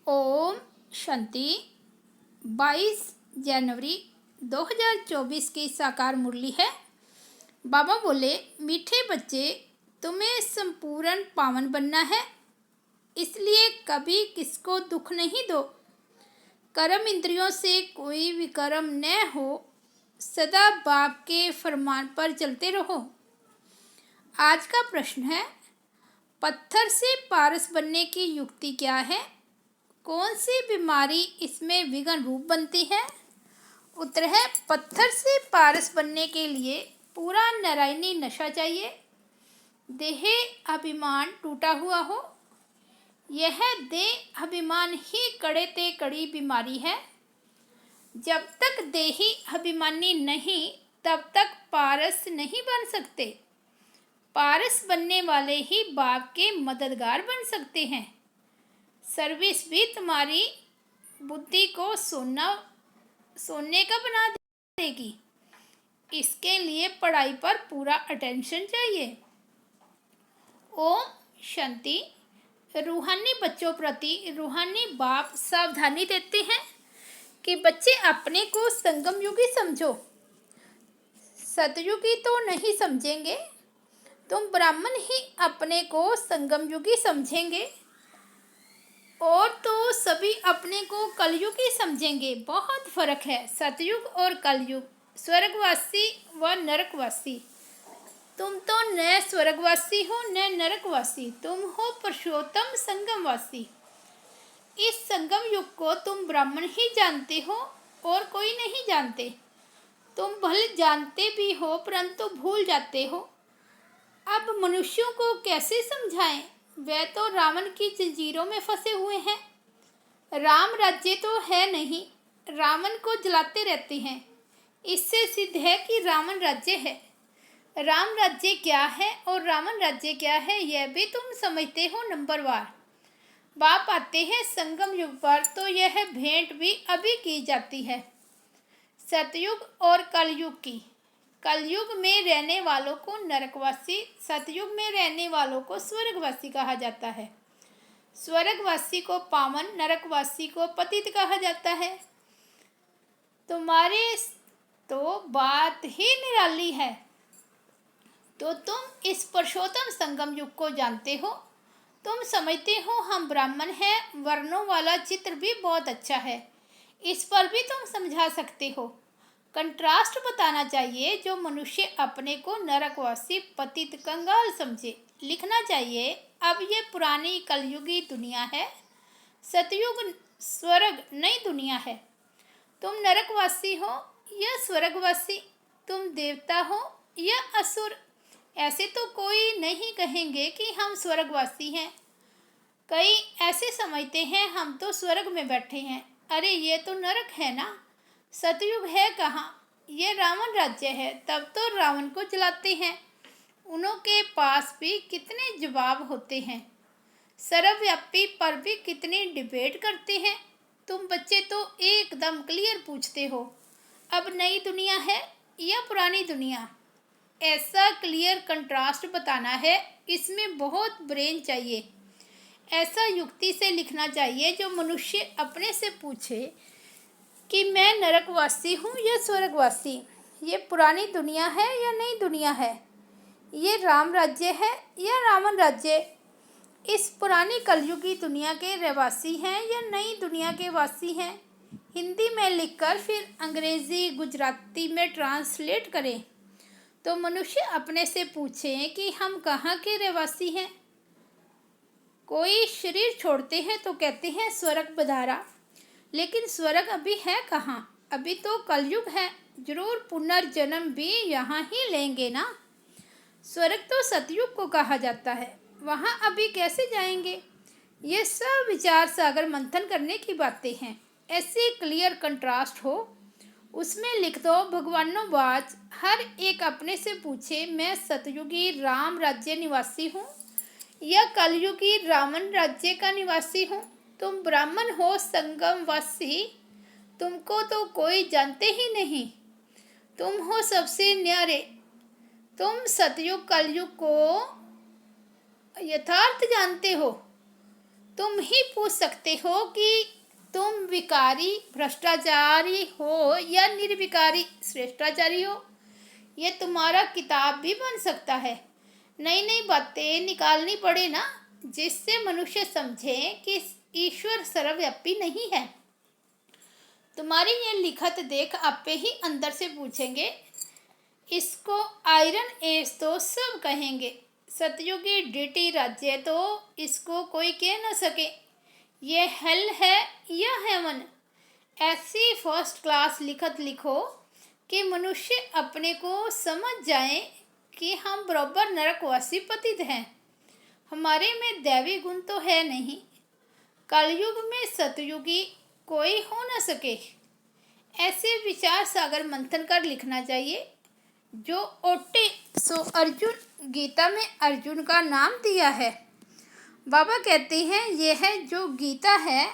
ओम शांति। 22 जनवरी 2024 की साकार मुरली है। बाबा बोले, मीठे बच्चे, तुम्हें संपूर्ण पावन बनना है, इसलिए कभी किसको दुख नहीं दो। कर्म इंद्रियों से कोई विकर्म न हो, सदा बाप के फरमान पर चलते रहो। आज का प्रश्न है, पत्थर से पारस बनने की युक्ति क्या है? कौन सी बीमारी इसमें विघ्न रूप बनती है? उत्तर है, पत्थर से पारस बनने के लिए पूरा नारायणी नशा चाहिए। देह अभिमान टूटा हुआ हो। यह देह अभिमान ही कड़े ते कड़ी बीमारी है। जब तक देही अभिमानी नहीं, तब तक पारस नहीं बन सकते। पारस बनने वाले ही बाप के मददगार बन सकते हैं। सर्विस भी तुम्हारी बुद्धि को सोने का बना देगी। इसके लिए पढ़ाई पर पूरा अटेंशन चाहिए। ओम शांति। रूहानी बच्चों प्रति रूहानी बाप सावधानी देते हैं कि बच्चे अपने को संगम युगी समझो, सतयुगी तो नहीं समझेंगे। तुम ब्राह्मण ही अपने को संगम युगी समझेंगे और तो सभी अपने को कलयुगी समझेंगे। बहुत फर्क है सतयुग और कलयुग, स्वर्गवासी व नरकवासी। तुम तो न स्वर्गवासी हो न नरकवासी, तुम हो पुरुषोत्तम संगमवासी। इस संगम युग को तुम ब्राह्मण ही जानते हो और कोई नहीं जानते। तुम भले जानते भी हो परंतु भूल जाते हो। अब मनुष्यों को कैसे समझाएं? वे तो रावण की जंजीरों में फंसे हुए हैं। राम राज्य तो है नहीं, रावण को जलाते रहते हैं। इससे सिद्ध है कि रावण राज्य है। राम राज्य क्या है और रावण राज्य क्या है, यह भी तुम समझते हो नंबरवार। बाप आते हैं संगम युग पर तो यह भेंट भी अभी की जाती है, सतयुग और कलयुग की। कलयुग में रहने वालों को नरकवासी, सतयुग में रहने वालों को स्वर्गवासी कहा जाता है। स्वर्गवासी को पावन, नरकवासी को पतित कहा जाता है। तुम्हारे तो बात ही निराली है। तो तुम इस पुरुषोत्तम संगम युग को जानते हो। तुम समझते हो हम ब्राह्मण हैं। वर्णों वाला चित्र भी बहुत अच्छा है, इस पर भी तुम समझा सकते हो। कंट्रास्ट बताना चाहिए। जो मनुष्य अपने को नरकवासी, पतित, कंगाल समझे, लिखना चाहिए, अब ये पुरानी कलयुगी दुनिया है, सतयुग स्वर्ग नई दुनिया है। तुम नरकवासी हो या स्वर्गवासी, तुम देवता हो या असुर। ऐसे तो कोई नहीं कहेंगे कि हम स्वर्गवासी हैं। कई ऐसे समझते हैं हम तो स्वर्ग में बैठे हैं। अरे ये तो नरक है ना, सतयुग है कहाँ? ये रावण राज्य है। तब तो रावण को जलाते हैं। उनके पास भी कितने जवाब होते हैं। सर्वव्यापी पर भी कितनी डिबेट करते हैं। तुम बच्चे तो एकदम क्लियर पूछते हो, अब नई दुनिया है या पुरानी दुनिया? ऐसा क्लियर कंट्रास्ट बताना है, इसमें बहुत ब्रेन चाहिए। ऐसा युक्ति से लिखना चाहिए जो मनुष्य अपने से पूछे कि मैं नरकवासी हूँ या स्वर्गवासी, ये पुरानी दुनिया है या नई दुनिया है, ये राम राज्य है या रावण राज्य, इस पुरानी कलयुगी दुनिया के रहवासी हैं या नई दुनिया के वासी हैं। हिंदी में लिखकर फिर अंग्रेज़ी गुजराती में ट्रांसलेट करें तो मनुष्य अपने से पूछें कि हम कहाँ के रहवासी हैं। कोई शरीर छोड़ते हैं तो कहते हैं स्वर्ग पधारा, लेकिन स्वर्ग अभी है कहाँ? अभी तो कलयुग है। जरूर पुनर्जन्म भी यहाँ ही लेंगे ना। स्वर्ग तो सतयुग को कहा जाता है, वहाँ अभी कैसे जाएंगे? ये सब विचार सागर मंथन करने की बातें हैं। ऐसे क्लियर कंट्रास्ट हो, उसमें लिख दो भगवानों बाज। हर एक अपने से पूछे, मैं सतयुगी राम राज्य निवासी हूँ या कलयुगी रावण राज्य का निवासी हूँ। तुम ब्राह्मण हो संगमवासी, तुमको तो कोई जानते ही नहीं। तुम हो सबसे न्यारे। तुम सतयुग कलयुग को यथार्थ जानते हो। तुम ही पूछ सकते हो कि तुम विकारी भ्रष्टाचारी हो या निर्विकारी श्रेष्ठाचारी हो। ये तुम्हारा किताब भी बन सकता है। नई नई बातें निकालनी पड़े ना, जिससे मनुष्य समझे कि ईश्वर सर्वव्यापी नहीं है। तुम्हारी ये लिखत देख आपे ही अंदर से पूछेंगे, इसको आयरन एज तो सब कहेंगे, सतयुगी डीटी राज्य तो इसको कोई कह न सके। ये हेल है या हेवन। ऐसी फर्स्ट क्लास लिखत लिखो कि मनुष्य अपने को समझ जाए कि हम बराबर नरकवासी पतित हैं। हमारे में दैवी गुण तो है नहीं। कलयुग में सतयुगी कोई हो न सके। ऐसे विचार सागर मंथन कर लिखना चाहिए। जो ओटे सो अर्जुन, गीता में अर्जुन का नाम दिया है। बाबा कहते हैं यह जो गीता है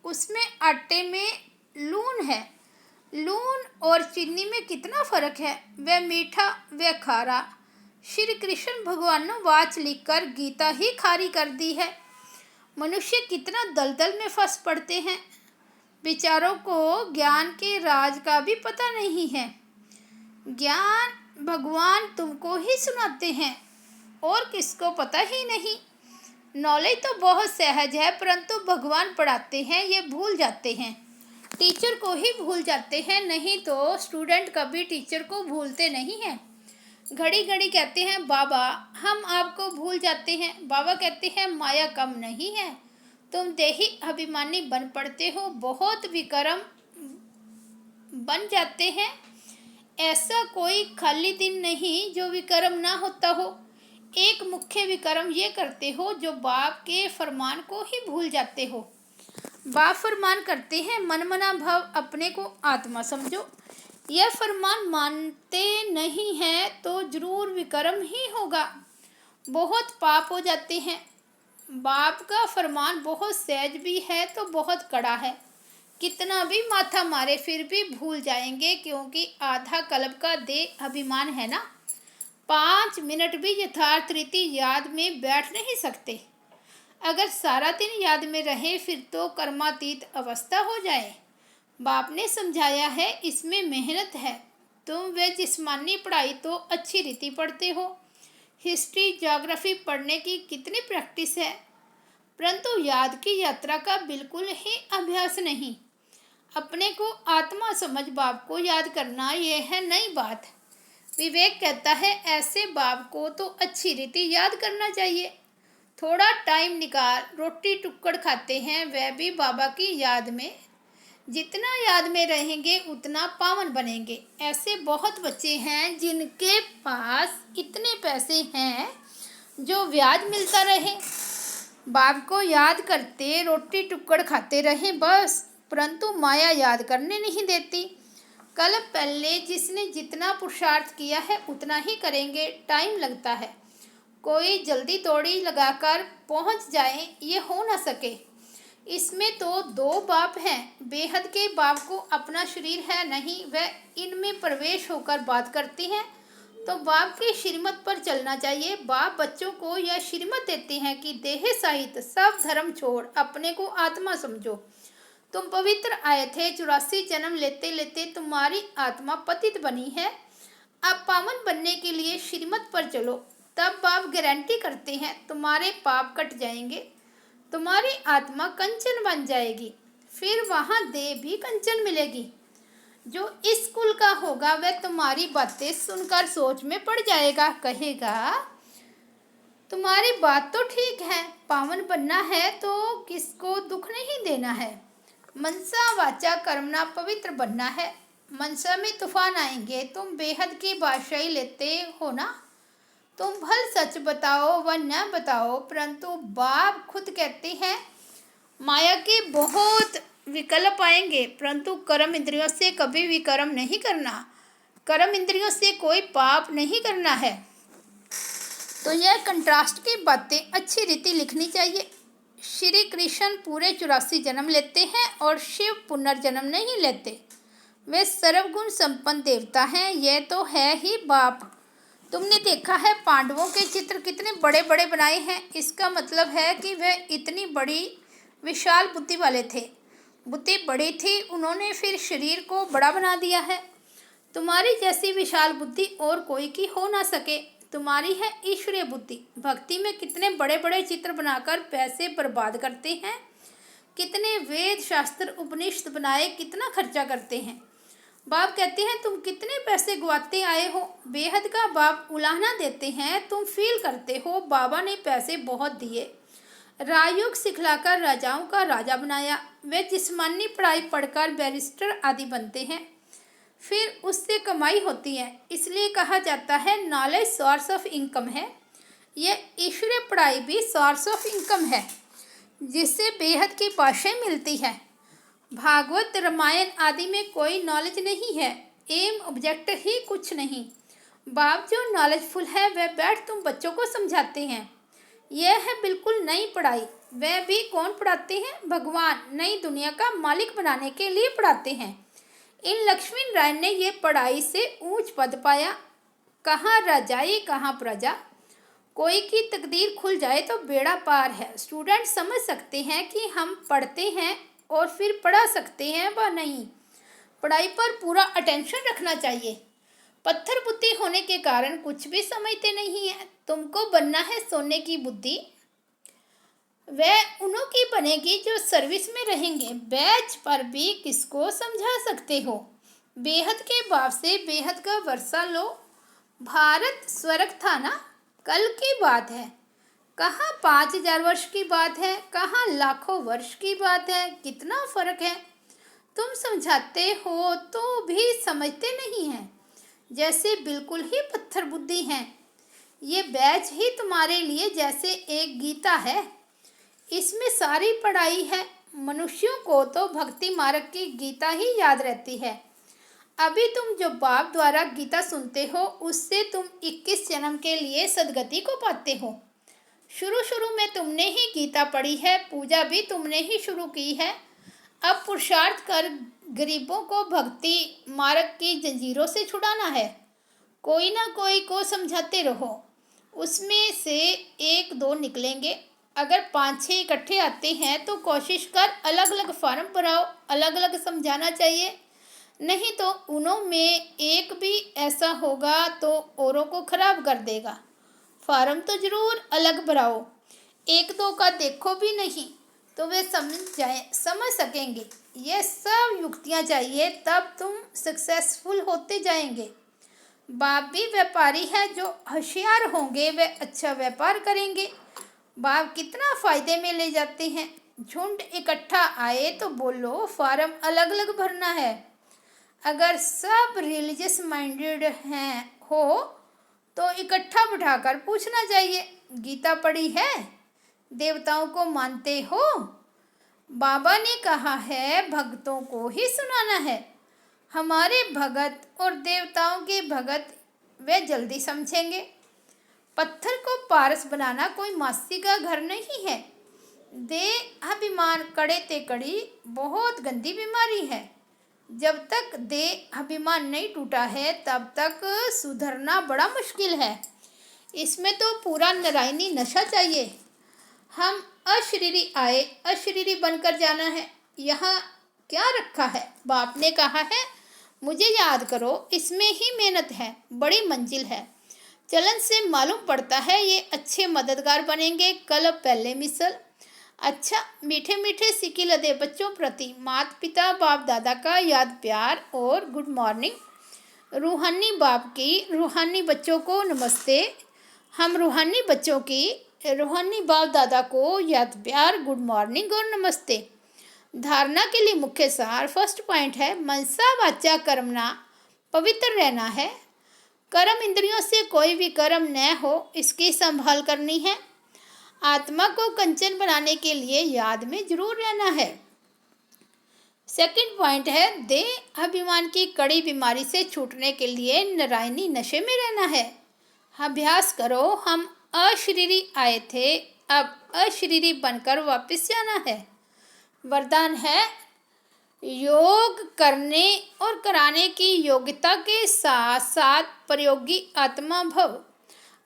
उसमें आटे में लून है। लून और चीनी में कितना फर्क है, वह मीठा वह खारा। श्री कृष्ण भगवान ने वाच लिखकर गीता ही खारी कर दी है। मनुष्य कितना दलदल में फंस पड़ते हैं। विचारों को ज्ञान के राज का भी पता नहीं है। ज्ञान भगवान तुमको ही सुनाते हैं और किसको पता ही नहीं। नॉलेज तो बहुत सहज है, परंतु भगवान पढ़ाते हैं ये भूल जाते हैं। टीचर को ही भूल जाते हैं, नहीं तो स्टूडेंट कभी टीचर को भूलते नहीं हैं। घड़ी घड़ी कहते हैं बाबा हम आपको भूल जाते हैं। बाबा कहते हैं माया कम नहीं है, तुम देही अभिमानी बन पड़ते हो, बहुत विक्रम बन जाते हैं। ऐसा कोई खाली दिन नहीं जो विक्रम ना होता हो। एक मुख्य विक्रम ये करते हो जो बाप के फरमान को ही भूल जाते हो। बाप फरमान करते हैं मनमना भाव अपने को आत्मा समझो। यह फरमान मानते नहीं हैं तो जरूर विक्रम ही होगा, बहुत पाप हो जाते हैं। बाप का फरमान बहुत सहज भी है तो बहुत कड़ा है। कितना भी माथा मारे फिर भी भूल जाएंगे, क्योंकि आधा कल्प का देह अभिमान है ना। 5 मिनट भी यथार्थ रीति याद में बैठ नहीं सकते। अगर सारा दिन याद में रहे फिर तो कर्मातीत अवस्था हो जाए। बाप ने समझाया है इसमें मेहनत है। तुम वे जिस्मानी पढ़ाई तो अच्छी रीति पढ़ते हो। हिस्ट्री ज्योग्राफी पढ़ने की कितनी प्रैक्टिस है, परंतु याद की यात्रा का बिल्कुल ही अभ्यास नहीं। अपने को आत्मा समझ बाप को याद करना यह है नई बात। विवेक कहता है ऐसे बाप को तो अच्छी रीति याद करना चाहिए। थोड़ा टाइम निकाल रोटी टुक्कड़ खाते हैं, वह भी बाबा की याद में। जितना याद में रहेंगे उतना पावन बनेंगे। ऐसे बहुत बच्चे हैं जिनके पास इतने पैसे हैं जो ब्याज मिलता रहे, बाप को याद करते रोटी टुक्कड़ खाते रहें बस, परंतु माया याद करने नहीं देती। कल पहले जिसने जितना पुरुषार्थ किया है उतना ही करेंगे, टाइम लगता है। कोई जल्दी दौड़ी लगाकर पहुंच जाए ये हो ना सके। इसमें तो 2 बाप हैं। बेहद के बाप को अपना शरीर है नहीं, वह इनमें प्रवेश होकर बात करते हैं, तो बाप की श्रीमत पर चलना चाहिए। बाप बच्चों को यह श्रीमत देते हैं कि देह साहित सब धर्म छोड़ अपने को आत्मा समझो। तुम पवित्र आए थे, 84 जन्म लेते लेते तुम्हारी आत्मा पतित बनी है। अब पावन बनने के लिए श्रीमत पर चलो, तब बाप गारंटी करते हैं तुम्हारे पाप कट जाएंगे, तुम्हारी आत्मा कंचन बन जाएगी। फिर वहाँ देह भी कंचन मिलेगी। जो इस कुल का होगा वह तुम्हारी बातें सुनकर सोच में पड़ जाएगा, कहेगा तुम्हारी बात तो ठीक है, पावन बनना है तो किसको दुख नहीं देना है। मनसा वाचा कर्मणा पवित्र बनना है। मनसा में तूफान आएंगे, तुम बेहद की बादशाही लेते हो ना। तुम भल सच बताओ व न बताओ, परंतु बाप खुद कहते हैं माया के बहुत विकल्प आएंगे, परंतु कर्म इंद्रियों से कभी विकर्म नहीं करना। कर्म इंद्रियों से कोई पाप नहीं करना है। तो यह कंट्रास्ट की बातें अच्छी रीति लिखनी चाहिए। श्री कृष्ण पूरे 84 जन्म लेते हैं और शिव पुनर्जन्म नहीं लेते। वे सर्वगुण संपन्न देवता हैं, यह तो है ही बाप। तुमने देखा है पांडवों के चित्र कितने बड़े बड़े बनाए हैं, इसका मतलब है कि वह इतनी बड़ी विशाल बुद्धि वाले थे। बुद्धि बड़ी थी, उन्होंने फिर शरीर को बड़ा बना दिया है। तुम्हारी जैसी विशाल बुद्धि और कोई की हो ना सके। तुम्हारी है ईश्वरीय बुद्धि। भक्ति में कितने बड़े बड़े चित्र बनाकर पैसे बर्बाद करते हैं, कितने वेद शास्त्र उपनिषद बनाए कितना खर्चा करते हैं। बाप कहते हैं तुम कितने पैसे गवाते आए हो। बेहद का बाप उलाहना देते हैं, तुम फील करते हो बाबा ने पैसे बहुत दिए, राजयोग सिखलाकर राजाओं का राजा बनाया। वे जिस्मानी पढ़ाई पढ़कर बैरिस्टर आदि बनते हैं, फिर उससे कमाई होती है। इसलिए कहा जाता है नॉलेज सोर्स ऑफ इनकम है। यह ईश्वरीय पढ़ाई भी सोर्स ऑफ इनकम है, जिससे बेहद की बातें मिलती है। भागवत रामायण आदि में कोई नॉलेज नहीं है, एम ऑब्जेक्ट ही कुछ नहीं। बाप जो नॉलेजफुल है वह बैठ तुम बच्चों को समझाते हैं। यह है बिल्कुल नई पढ़ाई। वह भी कौन पढ़ाते हैं? भगवान नई दुनिया का मालिक बनाने के लिए पढ़ाते हैं। इन लक्ष्मी नारायण ने ये पढ़ाई से ऊंच पद पाया। कहाँ रजाई कहाँ प्रजा। कोई की तकदीर खुल जाए तो बेड़ा पार है। स्टूडेंट समझ सकते हैं कि हम पढ़ते हैं और फिर पढ़ा सकते हैं व नहीं। पढ़ाई पर पूरा अटेंशन रखना चाहिए। पत्थर बुद्धि होने के कारण कुछ भी समझते नहीं है। तुमको बनना है सोने की बुद्धि। वह उन्हों की बनेगी जो सर्विस में रहेंगे। बैच पर भी किसको समझा सकते हो। बेहद के बाप से बेहद का वर्षा लो। भारत स्वर्ग था ना, कल की बात है। कहाँ 5000 वर्ष की बात है, कहाँ लाखों वर्ष की बात है। कितना फर्क है। तुम समझाते हो तो भी समझते नहीं हैं, जैसे बिल्कुल ही पत्थर बुद्धि हैं। ये बैच ही तुम्हारे लिए जैसे एक गीता है, इसमें सारी पढ़ाई है। मनुष्यों को तो भक्ति मार्ग की गीता ही याद रहती है। अभी तुम जो बाप द्वारा गीता सुनते हो उससे तुम 21 जन्म के लिए सदगति को पाते हो। शुरू में तुमने ही गीता पढ़ी है, पूजा भी तुमने ही शुरू की है। अब पुरुषार्थ कर गरीबों को भक्ति मार्ग की जंजीरों से छुड़ाना है। कोई ना कोई को समझाते रहो, उसमें से 1-2 निकलेंगे। अगर 5-6 इकट्ठे आते हैं तो कोशिश कर अलग अलग फार्म भराओ। अलग अलग समझाना चाहिए, नहीं तो उन्हों में एक भी ऐसा होगा तो औरों को खराब कर देगा। फार्म तो ज़रूर अलग भराओ। 1-2 का देखो भी नहीं तो वे समझ सकेंगे। ये सब युक्तियाँ चाहिए, तब तुम सक्सेसफुल होते जाएंगे। बाप भी व्यापारी है, जो होशियार होंगे वे अच्छा व्यापार करेंगे। बाप कितना फ़ायदे में ले जाते हैं। झुंड इकट्ठा आए तो बोलो फार्म अलग अलग भरना है। अगर सब रिलीजियस माइंडेड हैं हो तो इकट्ठा बिठाकर पूछना चाहिए, गीता पढ़ी है? देवताओं को मानते हो? बाबा ने कहा है भक्तों को ही सुनाना है। हमारे भगत और देवताओं के भगत वे जल्दी समझेंगे। पत्थर को पारस बनाना कोई मासी का घर नहीं है। देह अभिमान कड़े ते कड़ी बहुत गंदी बीमारी है। जब तक देह अभिमान नहीं टूटा है तब तक सुधरना बड़ा मुश्किल है। इसमें तो पूरा नारायणी नशा चाहिए। हम अशरीरी आए, अशरीरी बनकर जाना है। यहाँ क्या रखा है? बाप ने कहा है मुझे याद करो, इसमें ही मेहनत है, बड़ी मंजिल है। चलन से मालूम पड़ता है ये अच्छे मददगार बनेंगे। कल पहले मिसल। अच्छा, मीठे मीठे सिक्के लदे बच्चों प्रति माता पिता बाप दादा का याद प्यार और गुड मॉर्निंग। रूहानी बाप की रूहानी बच्चों को नमस्ते। हम रूहानी बच्चों की रूहानी बाप दादा को याद प्यार, गुड मॉर्निंग और नमस्ते। धारणा के लिए मुख्य सार फर्स्ट पॉइंट है मनसा वाचा कर्मणा, पवित्र रहना है। कर्म इंद्रियों से कोई भी कर्म न हो, इसकी संभाल करनी है। आत्मा को कंचन बनाने के लिए याद में जरूर रहना है। सेकंड पॉइंट है देह अभिमान की कड़ी बीमारी से छूटने के लिए नारायणी नशे में रहना है। अभ्यास करो, हम अशरीरी आए थे, अब अशरीरी बनकर वापस जाना है। वरदान है योग करने और कराने की योग्यता के साथ साथ प्रयोगी आत्मा भव।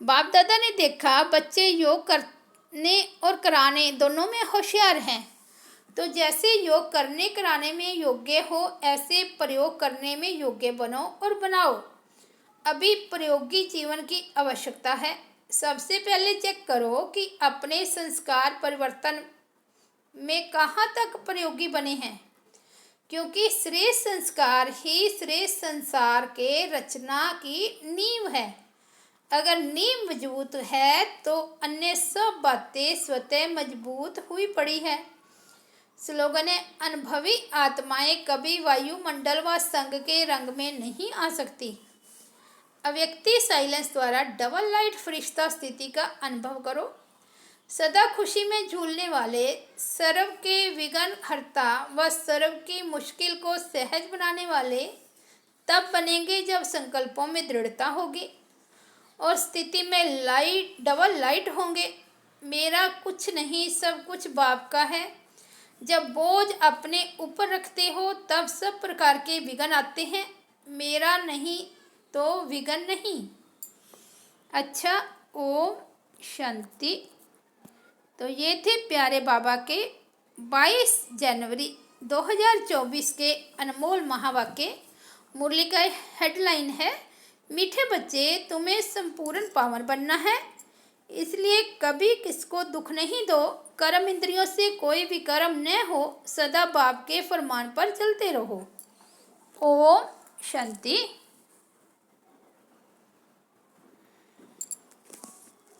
बाप दादा ने देखा बच्चे योग करने और कराने दोनों में होशियार हैं। तो जैसे योग करने कराने में योग्य हो, ऐसे प्रयोग करने में योग्य बनो और बनाओ। अभी प्रयोगी जीवन की आवश्यकता है। सबसे पहले चेक करो कि अपने संस्कार परिवर्तन में कहाँ तक प्रयोगी बने हैं, क्योंकि श्रेष्ठ संस्कार ही श्रेष्ठ संसार के रचना की नींव है। अगर नींव मजबूत है तो अन्य सब बातें स्वतः मजबूत हुई पड़ी है। स्लोगन है, अनुभवी आत्माएं कभी वायुमंडल व संग के रंग में नहीं आ सकती। अव्यक्ति साइलेंस द्वारा डबल लाइट फरिश्ता स्थिति का अनुभव करो। सदा खुशी में झूलने वाले, सर्व के विघ्न हरता व सर्व की मुश्किल को सहज बनाने वाले तब बनेंगे जब संकल्पों में दृढ़ता होगी और स्थिति में लाइट डबल लाइट होंगे। मेरा कुछ नहीं, सब कुछ बाप का है। जब बोझ अपने ऊपर रखते हो तब सब प्रकार के विघ्न आते हैं। मेरा नहीं तो विघ्न नहीं। अच्छा, ओम शांति। तो ये थे प्यारे बाबा के 22 जनवरी 2024 के अनमोल महावाक्य। मुरली का हेडलाइन है, मीठे बच्चे तुम्हें संपूर्ण पावन बनना है, इसलिए कभी किसको दुख नहीं दो। कर्म इंद्रियों से कोई भी कर्म न हो, सदा बाप के फरमान पर चलते रहो। ओम शांति।